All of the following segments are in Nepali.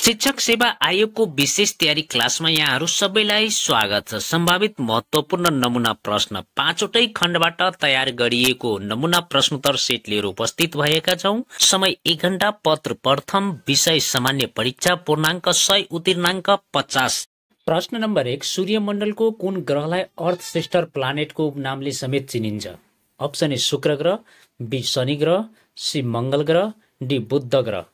शिक्षक सेवा आयोगको विशेष तयारी क्लासमा यहाँहरू सबैलाई स्वागत छ। सम्भावित महत्त्वपूर्ण नमुना प्रश्न 5वटै खण्डबाट तयार गरिएको नमुना प्रश्नोत्तर सेट लिएर उपस्थित भएका छौं। समय 1 घण्टा। पत्र प्रथम, विषय सामान्य परीक्षा, पूर्णाङ्क 100, उत्तीर्णाङ्क 50। प्रश्न नम्बर 1, सूर्यमण्डलको कुन ग्रहलाई अर्थ सिस्टर प्लानेटको नामले समेत चिनिन्छ? अप्सन ए शुक्र ग्रह, बी शनि ग्रह, सी मंगल ग्रह, डी बुध ग्रह।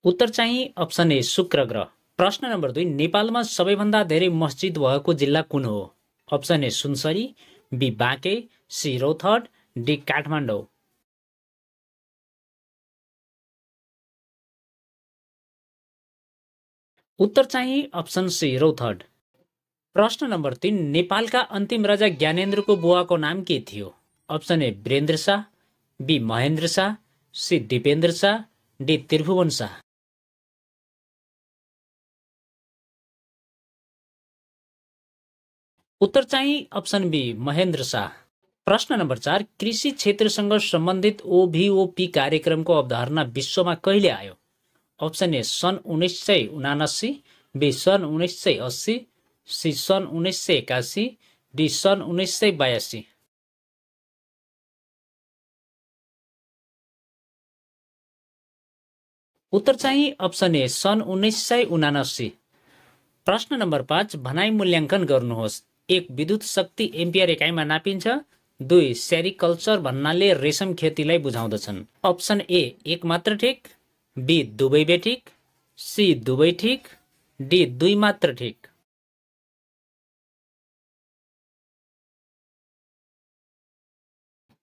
उत्तर चाहिँ अप्सन ए शुक्र ग्रह। प्रश्न नम्बर 2, नेपालमा सबैभन्दा धेरै मस्जिद भएको जिल्ला कुन हो? Option A Sunsari, B Banke, C Rautahat, D Kathmandu. उत्तर चाहिँ अप्सन सी रौतहट। प्रश्न नम्बर 3, नेपालका अन्तिम राजा ज्ञानेन्द्रको बुवाको नाम के थियो? Option A Birendra Shah, B Mahendra Shah, C Dipendra Shah, D Tribhuvan Shah. उत्तर चाहिँ अप्सन बी महेन्द्र शाह। प्रश्न नम्बर 4, कृषि क्षेत्रसँग सम्बन्धित ओभिओपी कार्यक्रमको अवधारणा विश्वमा कहिले आयो? अप्सन ए सन् 1979, बी सन् 1980, सी सन् 1981, डी सन् 1982। उत्तर चाहिँ अप्सन ए सन् 1979। प्रश्न नम्बर 5, भनाइ मूल्याङ्कन गर्नुहोस्। 1, विद्युत शक्ति एम्पियर एकाइमा नापिन्छ। 2, सेरिकल्चर भन्नाले रेशम खेतीलाई बुझाउँदछन्। अप्सन ए 1 मात्र ठिक, बी दुवै बेठिक, सी दुवै ठिक, डी 2 मात्र ठिक।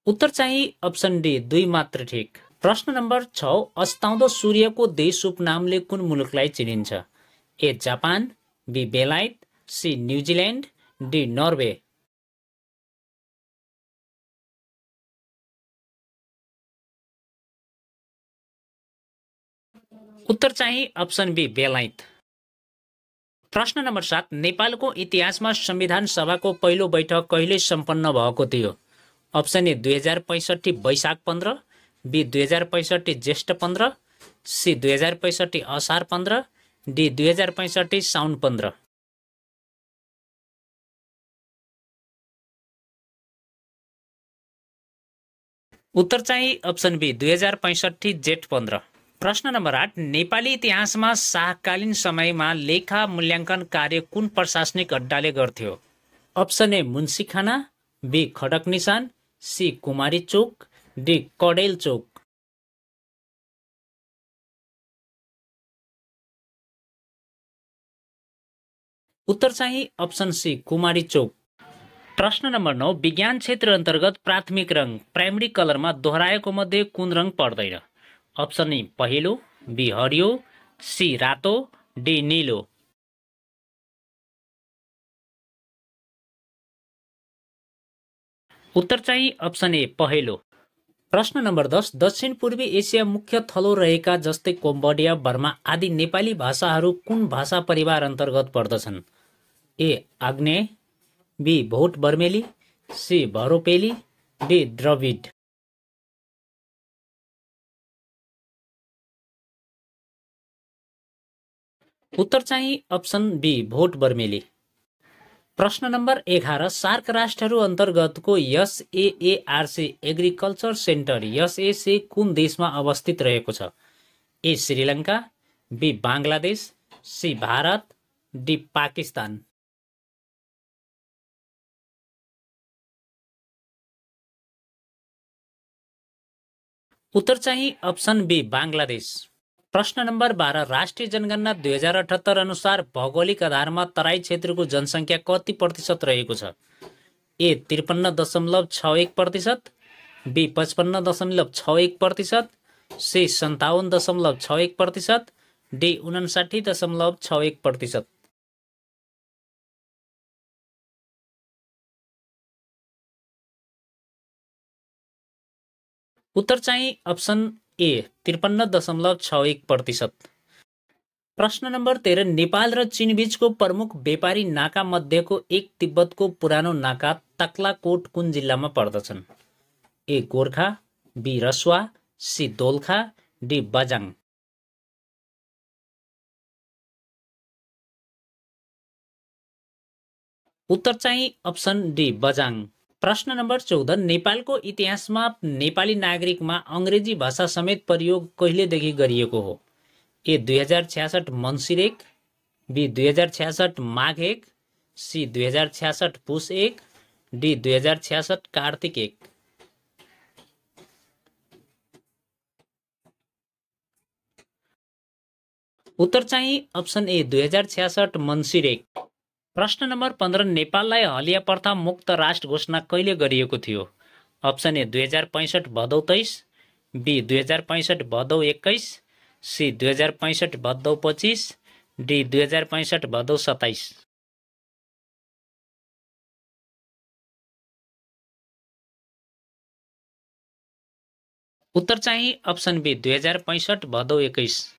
उत्तर चाहिँ अप्सन डी 2 मात्र ठिक। प्रश्न नम्बर 6, अस्ताउँदो सूर्यको देश उपनामले कुन मुलुकलाई चिनिन्छ? ए जापान, बी बेलायत, सी न्युजिल्यान्ड, डी नर्वे। उत्तर चाहिँ अप्सन बी बेलायत। प्रश्न नम्बर 7, नेपालको इतिहासमा संविधान सभाको पहिलो बैठक कहिले सम्पन्न भएको थियो? अप्सन ए 2065 वैशाख 15, बी 2065 ज्येष्ठ 15, सी 2065 असार 15, डी 2065 साउन 15। उत्तर चाहिँ अप्सन बी 2065 जेठ 15। प्रश्न नम्बर 8, नेपाली इतिहासमा शाहकालीन समयमा लेखा मूल्याङ्कन कार्य कुन प्रशासनिक अड्डाले गर्थ्यो? अप्सन ए मुन्सीखाना, बी खडक निशान, सी कुमारी चोक, डी कडेल चोक। उत्तर चाहिँ अप्सन सी कुमारी चोक। प्रश्न नम्बर 9, विज्ञान क्षेत्र अन्तर्गत प्राथमिक रङ प्राइमरी कलरमा दोहोऱ्याएको मध्ये कुन रङ पर्दैन? अप्सन ए पहेँलो, बी हरियो, सी रातो, डी नीलो। उत्तर चाहिँ अप्सन ए पहेँलो। प्रश्न नम्बर 10, दक्षिण पूर्वी एसिया मुख्य थलो रहेका जस्तै कम्बोडिया, बर्मा आदि नेपाली भाषाहरू कुन भाषा परिवार अन्तर्गत पर्दछन्? ए आग्नेय, बी भोट बर्मेली, सी भरोपेली, डी द्रविड। उत्तर चाहिँ अप्सन बी भोट बर्मेली। प्रश्न नम्बर 11, सार्क राष्ट्रहरू अन्तर्गतको एसएएआरसी एग्रिकल्चर सेन्टर एसएसी कुन देशमा अवस्थित रहेको छ? A Sri Lanka, B Bangladesh, C Bharat, D Pakistan. उत्तर चाहिँ अप्सन बी बांग्लादेश। प्रश्न नम्बर 12, राष्ट्रिय जनगणना 2078 अनुसार भौगोलिक आधारमा तराई क्षेत्रको जनसङ्ख्या कति प्रतिशत रहेको छ? ए 53.61%, बी 55.61%, सी 57.61%, डी 59.61%। उत्तर चाहिँ अप्सन ए 53.61%। प्रश्न नम्बर 13, नेपाल र चीन बीचको प्रमुख व्यापारी नाका मध्येको एक तिब्बतको पुरानो नाका तक्लाकोट कुन जिल्लामा पर्दछन्? A Gorkha, B Rasuwa, C Dolakha, D Bajhang. उत्तर चाहिँ अप्सन डी बजाङ। प्रश्न नम्बर 14 नेपालको इतिहासमा नेपाली नागरिकमा अङ्ग्रेजी भाषा समेत प्रयोग कहिलेदेखि गरिएको हो? ए 2066 मङ्सिर 1, बी 2066 माघ 1, सी 2066 पुस 1, डी 2066 कार्तिक 1। उत्तर चाहिँ अप्सन ए 2066 मङ्सिर 1। प्रश्न नम्बर 15 नेपाललाई हलिया प्रथा मुक्त राष्ट्र घोषणा कहिले गरिएको थियो? अप्सन ए 2065 भदौ 23, बी 2065 भदौ 21, सी 2065 भदौ 25, डी 2065 भदौ 27। उत्तर चाहिँ अप्सन बी 2065 भदौ 21।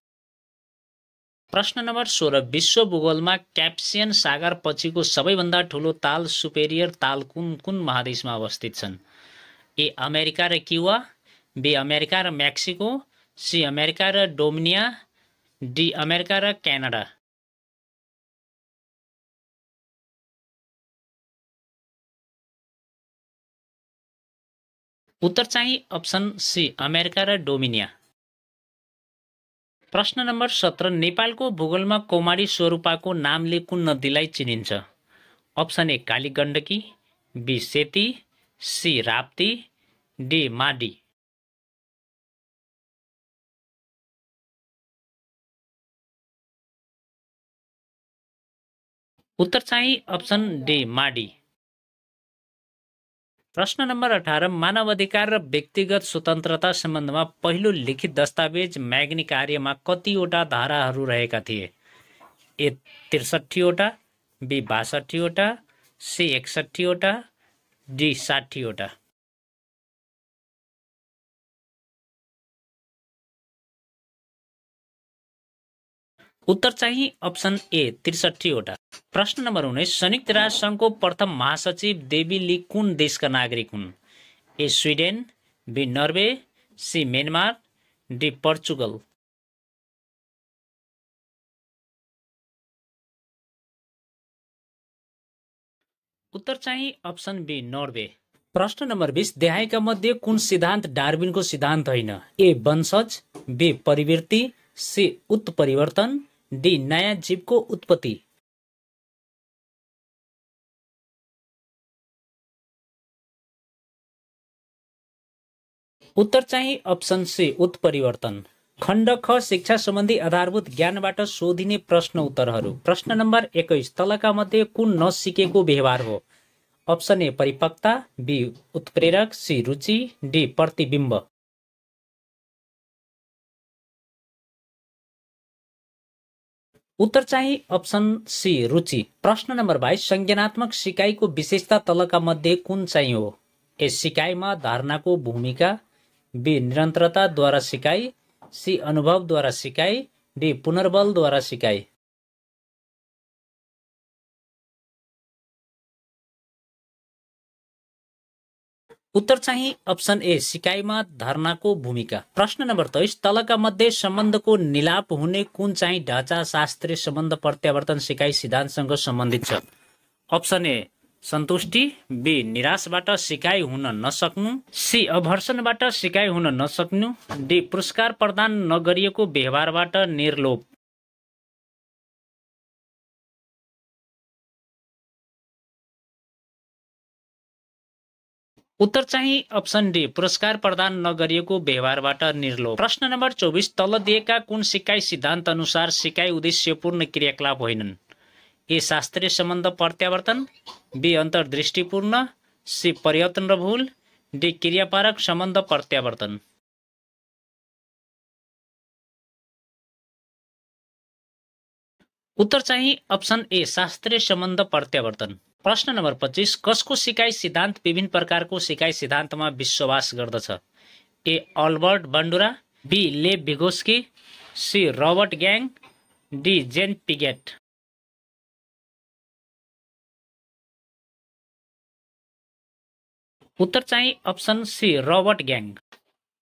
प्रश्न नम्बर 16 विश्व भूगोलमा क्यास्पियन सागर पछिको सबैभन्दा ठूलो ताल सुपेरियर ताल कुन कुन महादेशमा अवस्थित छन्? ए अमेरिका र क्युबा, बी अमेरिका र मेक्सिको, सी अमेरिका र डोमिनिया, डी अमेरिका र क्यानाडा। उत्तर चाहिँ अप्सन सी अमेरिका र डोमिनिया। प्रश्न नम्बर 17 नेपालको भूगोलमा कौमाडी स्वरूपाको नामले कुन नदीलाई चिनिन्छ? Option A Kali Gandaki, B Seti, C Rapti, D Madi. उत्तर चाहिँ अप्सन डी माडी। प्रश्न नम्बर 18 मानवाधिकार र व्यक्तिगत स्वतन्त्रता सम्बन्धमा पहिलो लिखित दस्तावेज म्याग्नी कार्यमा कतिवटा धाराहरू रहेका थिए? ए 63 वटा, बी 62 वटा, सी 61 वटा, डी 60 वटा। उत्तर चाहिँ अप्सन ए 63 वटा। प्रश्न नम्बर 19 संयुक्त राष्ट्र सङ्घको प्रथम महासचिव डेभी ली कुन देशका नागरिक हुन्? A Sweden, B Norway, C Myanmar, D Portugal. उत्तर चाहिँ अप्सन बी नर्वे। प्रश्न नम्बर 20 देहायका मध्ये कुन सिद्धान्त डार्विनको सिद्धान्त होइन? ए वंशज, बी परिवृत्ति, सी उत्परिवर्तन, डी नयाँ जीवको उत्पत्ति। उत्तर चाहिँ अप्सन सी उत्परिवर्तन। खण्ड ख शिक्षा सम्बन्धी आधारभूत ज्ञानबाट सोधिने प्रश्न उत्तरहरू। प्रश्न नम्बर 21 तलका मध्ये कुन नसिकेको व्यवहार हो? अप्सन ए परिपक्वता, बी उत्प्रेरक, सी रुचि, डी प्रतिबिम्ब। उत्तर चाहिँ अप्सन सी रुचि। प्रश्न नम्बर 22 संज्ञानात्मक सिकाइको विशेषता तलका मध्ये कुन चाहिँ हो? ए सिकाइमा धारणाको भूमिका, बी निरन्तरताद्वारा सिकाइ, सी अनुभवद्वारा सिकाइ, डी पुनर्बलद्वारा सिकाइ। उत्तर चाहिँ अप्सन ए सिकाइमा धारणाको भूमिका। प्रश्न नम्बर 23 तलका मध्ये सम्बन्धको निलाप हुने कुन चाहिँ ढाँचा शास्त्रीय सम्बन्ध प्रत्यावर्तन सिकाइ सिद्धान्तसँग सम्बन्धित छ? अप्सन ए सन्तुष्टि, बी निराशबाट सिकाइ हुन नसक्नु, सी अभर्सनबाट सिकाइ हुन नसक्नु, डी पुरस्कार प्रदान नगरिएको व्यवहारबाट निर्लोभ। उत्तर चाहिँ अप्सन डी पुरस्कार प्रदान नगरिएको व्यवहारबाट निर्लोभ। प्रश्न नम्बर 24 तल दिएका कुन सिकाइ सिद्धान्त अनुसार सिकाइ उद्देश्यपूर्ण क्रियाकलाप होइनन्? ए शास्त्रीय सम्बन्ध प्रत्यावर्तन, बी अन्तर्दृष्टिपूर्ण, सी परिवर्तन र भूल, डी क्रियापरक सम्बन्ध प्रत्यावर्तन। उत्तर चाहिँ अप्सन ए शास्त्रीय सम्बन्ध प्रत्यावर्तन। प्रश्न नम्बर 25 कसको सिकाइ सिद्धान्त विभिन्न प्रकारको सिकाइ सिद्धान्तमा विश्वास गर्दछ? ए अल्बर्ट बन्डुरा, बी लेव भिगोस्की, सी रबर्ट ग्याङ, डी जेन पिगेट। उत्तर चाहिँ अप्सन सी रबर्ट ग्याङ।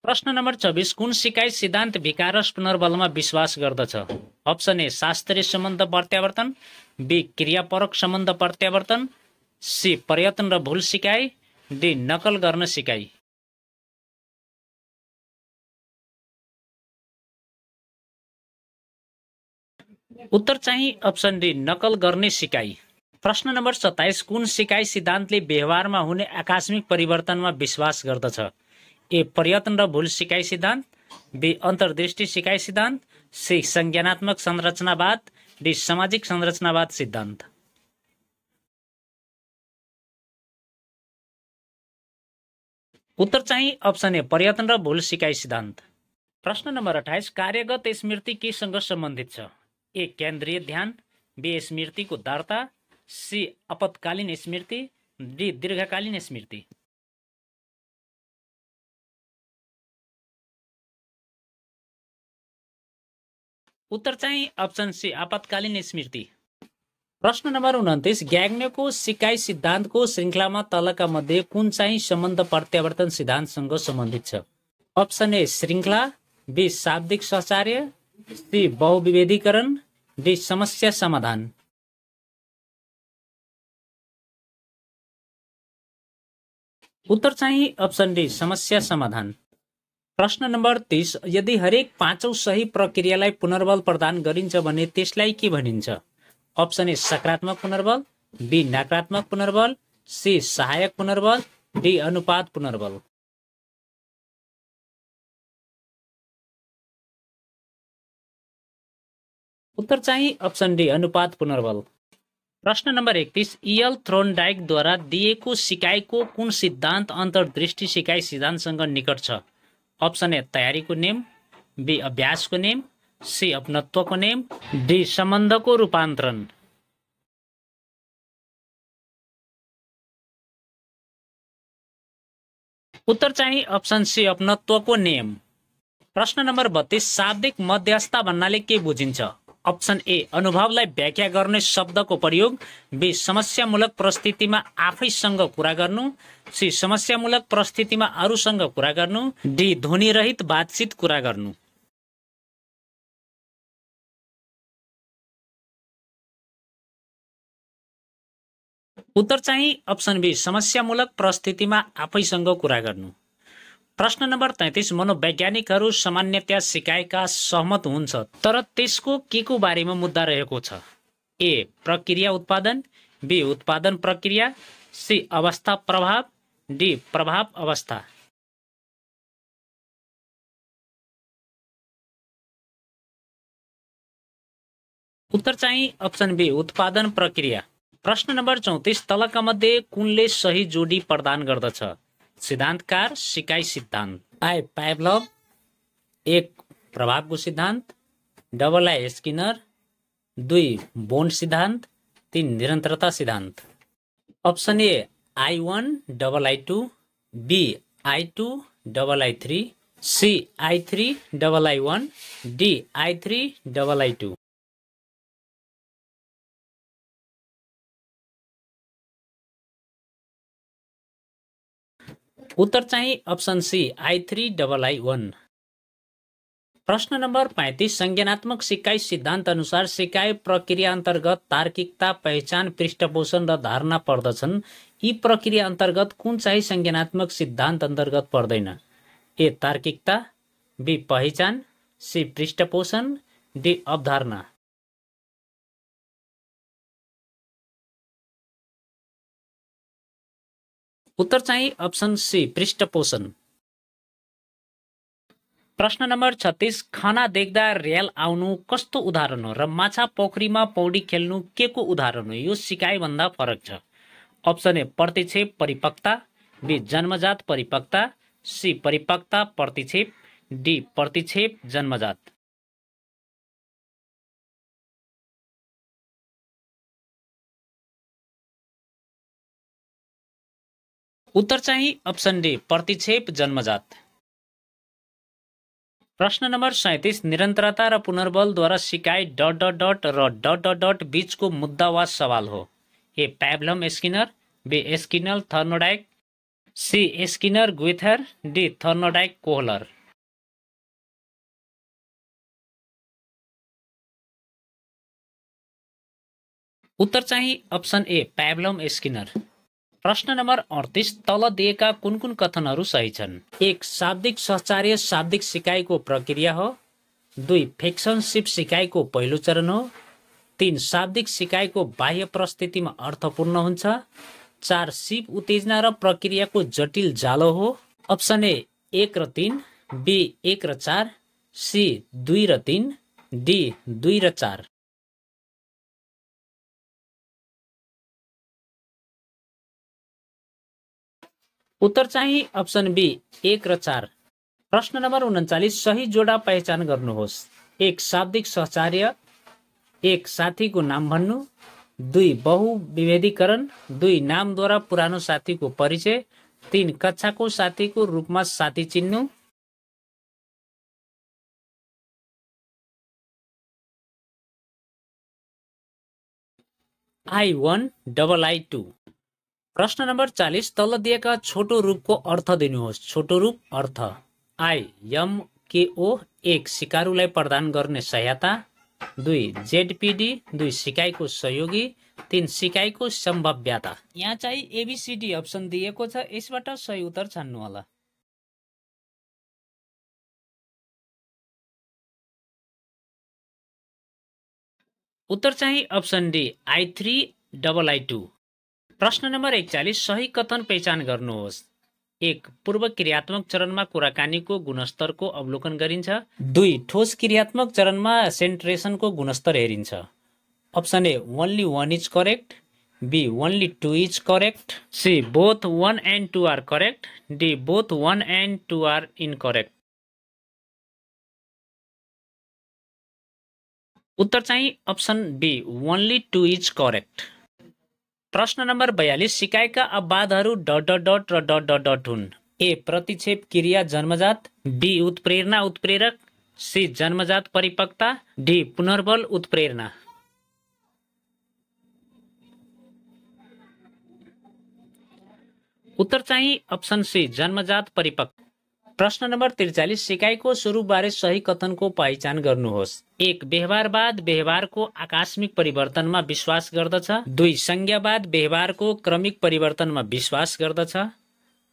प्रश्न नम्बर 24 कुन सिकाइ सिद्धान्त विकारस पुनर्बलमा विश्वास गर्दछ? अप्सन ए शास्त्रीय सम्बन्ध प्रत्यावर्तन, बी क्रियापरक सम्बन्ध प्रत्यावर्तन, सी प्रयत्न र भूल सिकाइ, डी नकल गर्न सिकाइ। उत्तर चाहिँ अप्सन डी नकल गर्ने सिकाइ। प्रश्न नम्बर 27 कुन सिकाइ सिद्धान्तले व्यवहारमा हुने आकस्मिक परिवर्तनमा विश्वास गर्दछ? ए प्रयत्न र भूल सिकाइ सिद्धान्त, बी अन्तर्दृष्टि सिकाइ सिद्धान्त, सी संज्ञानात्मक संरचनावाद, डी सामाजिक संरचनावाद सिद्धान्त। उत्तर चाहिँ अप्सन ए प्रयत्न र भूल सिकाइ सिद्धान्त। प्रश्न नम्बर 28 कार्यगत स्मृति केसँग सम्बन्धित छ? ए केन्द्रीय ध्यान, बी स्मृतिको दर्ता, सी आपतकालीन स्मृति, डी दीर्घकालीन स्मृति। उत्तर चाहिँ अप्सन सी आपतकालीन स्मृति। प्रश्न नम्बर 29 ग्याग्नेको सिकाइ सिद्धान्तको श्रृङ्खलामा तलका मध्ये कुन चाहिँ सम्बन्ध प्रत्यावर्तन सिद्धान्तसँग सम्बन्धित छ? अप्सन ए श्रृङ्खला, बी शाब्दिक सहचार्य, सी बहुविभेदीकरण, डी समस्या समाधान। उत्तर चाहिँ अप्सन डी समस्या समाधान। प्रश्न नम्बर 30 यदि हरेक पाँचौं सही प्रक्रियालाई पुनर्बल प्रदान गरिन्छ भने त्यसलाई के भनिन्छ? अप्सन ए सकारात्मक पुनर्बल, बी नकारात्मक पुनर्बल, सी सहायक पुनर्बल, डी अनुपात पुनर्बल। उत्तर चाहिँ अप्सन डी अनुपात पुनर्बल। प्रश्न नम्बर 31 इयल थ्रोनडाइकद्वारा दिएको सिकाइको कुन सिद्धान्त अन्तर्दृष्टि सिकाइ सिद्धान्तसँग निकट छ? अप्सन ए तयारीको नियम, बी अभ्यासको नियम, सी अपनत्वको नियम, डी सम्बन्धको रूपान्तरण। उत्तर चाहिँ अप्सन सी अपनत्वको नियम। प्रश्न नम्बर 32 शाब्दिक मध्यस्थता भन्नाले के बुझिन्छ? अप्सन ए अनुभवलाई व्याख्या गर्ने शब्दको प्रयोग, बी समस्यामूलक परिस्थितिमा आफैसँग कुरा गर्नु, सी समस्यामूलक परिस्थितिमा अरूसँग कुरा गर्नु, डी ध्वनिरहित बातचित कुरा गर्नु। उत्तर चाहिँ अप्सन बी समस्यामूलक परिस्थितिमा आफैसँग कुरा गर्नु। प्रश्न नम्बर 33 मनोवैज्ञानिकहरू सामान्यतया सिकाइका सहमत हुन्छ तर त्यसको के को बारेमा मुद्दा रहेको छ? ए प्रक्रिया उत्पादन, बी उत्पादन प्रक्रिया, सी अवस्था प्रभाव, डी प्रभाव अवस्था। उत्तर चाहिँ अप्सन बी उत्पादन प्रक्रिया। प्रश्न नम्बर 34 तलका मध्ये कुनले सही जोडी प्रदान गर्दछ? सिद्धान्तकार सिकाइ सिद्धान्त, आई पाभलोभ, एक प्रभावको सिद्धान्त, डबल आई स्किनर, दुई बोन्ड सिद्धान्त, तीन निरन्तरता सिद्धान्त। Option A I1 double I2, B I2 double I3, C I3 double I1, D I3 double I2। उत्तर चाहिँ option C I3 double I1। प्रश्न नम्बर 35 संज्ञानात्मक सिकाइ सिद्धान्त अनुसार सिकाइ प्रक्रिया अन्तर्गत तार्किकता, पहिचान, पृष्ठपोषण र धारणा पर्दछन्। यी प्रक्रिया अन्तर्गत कुन चाहिँ संज्ञानात्मक सिद्धान्त अन्तर्गत पर्दैन? ए तार्किकता, बी पहिचान, सी पृष्ठपोषण, डी अवधारणा। उत्तर चाहिँ अप्सन सी पृष्ठपोषण। प्रश्न नम्बर 36 खाना देख्दा र्याल आउनु कस्तो उदाहरण हो र माछा पोखरीमा पौडी खेल्नु के को उदाहरण हो? यो सिकाइ भन्दा फरक छ। अप्सन ए प्रतिक्षेप परिपक्वता, बी जन्मजात परिपक्वता, सी परिपक्वता प्रतिक्षेप, डी प्रतिक्षेप जन्मजात। उत्तर चाहिँ अप्सन डी प्रतिक्षेप जन्मजात। प्रश्न नम्बर 37 निरन्तरता र पुनर्बलद्वारा सिकाइ ... र ... बीचको मुद्दा वा सवाल हो। A Pavlov Skinner, B Skinner Thorndike, C Skinner Guthrie, D Thorndike Kohler. उत्तर चाहिँ अप्सन ए प्याब्लम स्किनर। प्रश्न नम्बर 38, तल दिएका कुन कुन कथनहरू सही छन्? 1. शाब्दिक सहचार्य शाब्दिक सिकाइको प्रक्रिया हो। 2. फ्रिक्सनसिप सिकाइको पहिलो चरण हो। 3. शाब्दिक सिकाइको बाह्य परिस्थितिमा अर्थपूर्ण हुन्छ। 4. सिप उत्तेजना र प्रक्रियाको जटिल जालो हो। अप्सन ए 1 र 3, बी 1 र 4, सी 2 र 3, डी 2 र 4। उत्तर चाहिँ अप्सन बी 1 र 4। प्रश्न नम्बर 39, सही जोडा पहिचान गर्नुहोस्। 1. शाब्दिक सहचार्य। 1. साथीको नाम भन्नु। 2. बहुविभेदीकरण। 2. नामद्वारा पुरानो साथीको परिचय। 3. कक्षाको साथीको रूपमा साथी चिन्नु। I1 double I2। प्रश्न नम्बर 40, तल दिएका छोटो रूपको अर्थ दिनुहोस्। छोटो रूप अर्थ: IMKO 1. सिकारुलाई प्रदान गर्ने सहायता। 2. ZPD 2. सिकाइको सहयोगी। 3. सिकाइको सम्भाव्यता। यहाँ चाहिँ ABCD अप्सन दिएको छ, यसबाट सही उत्तर छान्नु होला। उत्तर चाहिँ option D I3 double I2। प्रश्न नम्बर 41, सही कथन पहिचान गर्नुहोस्। 1. पूर्व क्रियात्मक चरणमा कुराकानीको गुणस्तरको अवलोकन गरिन्छ। 2. ठोस क्रियात्मक चरणमा सेन्ट्रेसनको गुणस्तर हेरिन्छ। Option A only 1 is correct. B only 2 is correct. C both 1 and 2 are correct. D both 1 and 2 are incorrect. उत्तर चाहिँ option B only 2 is correct. प्रश्न नम्बर 42, सिकाइका अपवादहरू डट डट डट र डट डट डट हुन्। ए. प्रतिक्षेप क्रिया जन्मजात। बी. उत्प्रेरणा उत्प्रेरक। सी. जन्मजात परिपक्वता। डी. पुनर्बल उत्प्रेरणा। उत्तर चाहिँ अप्सन सी जन्मजात परिपक्व। प्रश्न नम्बर 43, सिकाइको स्वरूपबारे सही कथनको पहिचान गर्नुहोस्। 1. व्यवहारवाद व्यवहारको आकस्मिक परिवर्तनमा विश्वास गर्दछ। 2. संज्ञावाद व्यवहारको क्रमिक परिवर्तनमा विश्वास गर्दछ।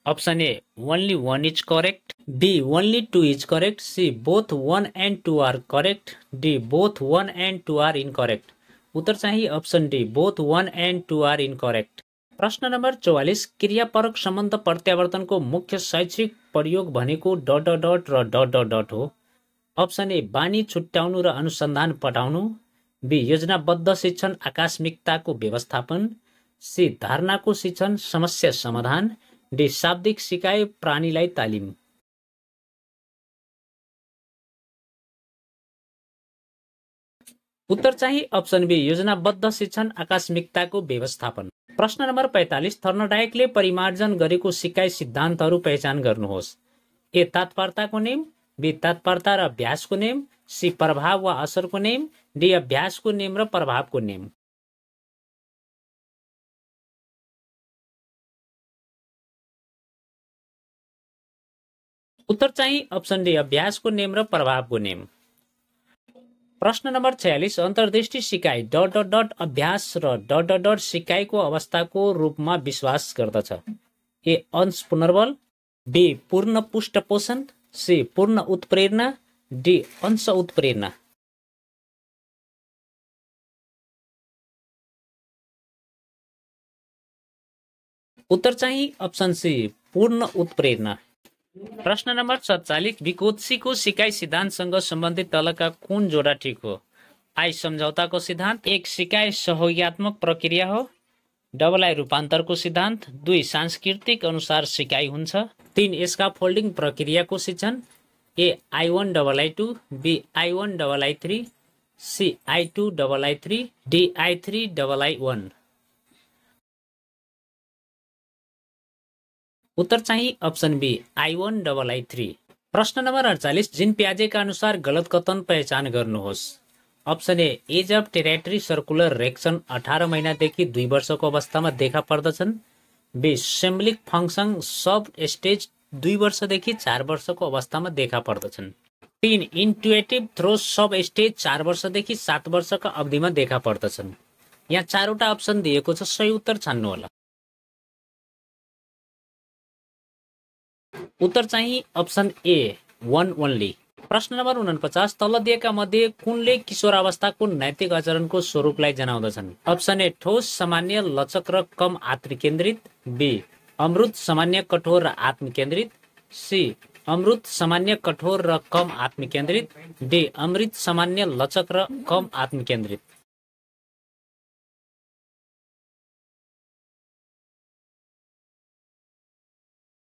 Option A only 1 is correct. B only 2 is correct. C both 1 and 2 are correct. D both 1 and 2 are incorrect. उत्तर चाहिँ option D both 1 and 2 are incorrect. प्रश्न नम्बर 44, क्रियापरक सम्बन्ध प्रत्यावर्तनको मुख्य शैक्षिक प्रयोग भनेको डट डट डट र डट डट डट हो। अप्सन ए बानी छुट्याउनु र अनुसन्धान पठाउनु। बी योजनाबद्ध शिक्षण आकस्मिकताको व्यवस्थापन। सी धारणाको शिक्षण समस्या समाधान। डी शाब्दिक सिकाइ प्राणीलाई तालिम। उत्तर चाहिँ अप्सन बी योजनाबद्ध शिक्षण आकस्मिकताको व्यवस्थापन। प्रश्न नम्बर 45, थर्नडाइकले परिमार्जन गरेको सिकाइ सिद्धान्तहरू पहिचान गर्नुहोस्। ए. तत्परताको नेम। बी. तत्परता र अभ्यासको नेम। सी. प्रभाव वा असरको नेम। डी. अभ्यासको नेम र प्रभावको नेम। उत्तर चाहिँ अप्सन डी अभ्यासको नेम र प्रभावको नेम। प्रश्न नम्बर 46, अन्तर्दृष्टि सिकाइ डट डट डट अभ्यास र डट डट डट सिकाइको अवस्थाको रूपमा विश्वास गर्दछ। ए. अंश पुनर्बल। बी. पूर्ण पुष्टपोषण। सी. पूर्ण उत्प्रेरणा। डी. अंश उत्प्रेरणा। उत्तर चाहिँ अप्सन सी पूर्ण उत्प्रेरणा। प्रश्न नम्बर 47, विकोत्सीको सिकाइ सिद्धान्तसँग सम्बन्धित तलका कुन जोडा ठिक हो? आई सम्झौताको सिद्धान्त। 1. सिकाइ सहयोगात्मक प्रक्रिया हो। डबल आई रूपान्तरको सिद्धान्त। 2. सांस्कृतिक अनुसार सिकाइ हुन्छ। 3. स्काफोल्डिङ प्रक्रियाको शिक्षण। A. I1 double I2। B. I1 double I3। C. I2 double I3। D. I3 double I1। उत्तर चाहिँ option be I1 double I3। प्रश्न नम्बर 48, जिन प्याजेका अनुसार गलत कथन पहिचान गर्नुहोस्। Option A. Age of territory circular reaction 18 महिनादेखि 2 वर्षको अवस्थामा देखा पर्दछन्। B symbolic function substage 2 वर्षदेखि 4 वर्षको अवस्थामा देखा पर्दछन्। 3 इन्टुएटिभ थ्रो सब स्टेज 4 वर्षदेखि 7 वर्षका अवधिमा देखा पर्दछन्। यहाँ 4 वटा अप्सन दिएको छ, सही उत्तर छान्नु होला। उत्तर चाहिँ अप्सन ए 1 ओन्ली। प्रश्न नम्बर 49 तल दिएका मध्ये कुनले किशोरावस्थाको नैतिक आचरणको स्वरूपलाई जनाउँदछन्? अप्सन ए ठोस सामान्य लचक र कम आत्मकेन्द्रित, बी अमृत सामान्य कठोर र आत्मकेन्द्रित, सी अमृत सामान्य कठोर र कम आत्मकेन्द्रित, डी अमृत सामान्य लचक र कम आत्मकेन्द्रित।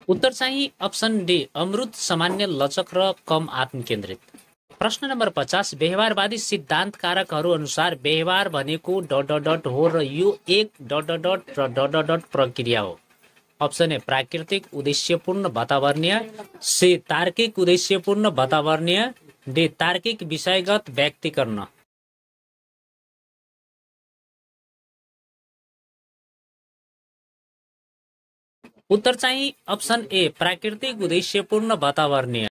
उत्तर चाहिँ अप्सन डी अमृत सामान्य लचक र कम आत्मकेन्द्रित। प्रश्न नम्बर 50 व्यवहारवादी सिद्धान्त कारकहरू अनुसार व्यवहार भनेको हो र यो एक र प्रक्रिया हो। अप्सन ए प्राकृतिक उद्देश्यपूर्ण वातावरणीय, सी तार्किक उद्देश्यपूर्ण वातावरणीय, डी तार्किक विषयगत व्यक्तिकरण। उत्तर चाहिँ अप्सन ए प्राकृतिक उद्देश्यपूर्ण वातावरणीय।